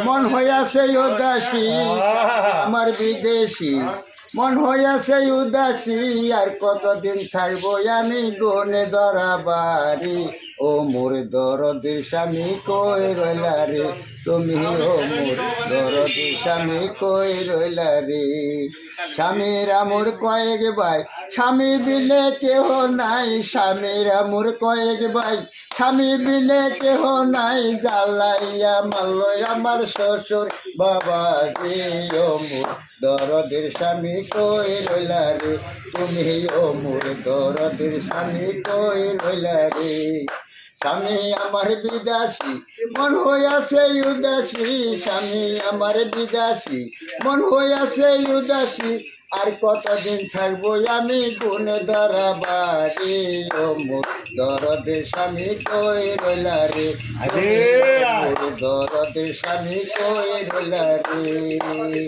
মন হইয়াছে উদাসী আমার বিদেশি মন হইয়াছে উদাসী আর কতদিন থাকবো আমি গনে ধরা বাড়ি ও মোর দরদের স্বামী কই রইলা রে তুমি ও মোর দরদের স্বামী কই রইলা রে স্বামীর আমর কয়েক ভাই স্বামী বিলে কেহ নাই স্বামীর আমর কয়েক ভাই স্বামী বিলে কেহ নাই জ্বালাইয়া মারল আমার শ্বশুর বাবা যে ও মোর দরদের স্বামী কই রইলা রে তুমি ও মোর দরদের স্বামী কই রইলা রে স্বামী আমার বিদাসী মন হইয়াছে উদাসী স্বামী আমার বিদাসী মন হইয়াছে উদাসী আর কতদিন থাকবো আমি গুনে ধরা বাড়ি ও মোর দরদের স্বামী কই রইলা রে দরদের স্বামী কই রইলা রে।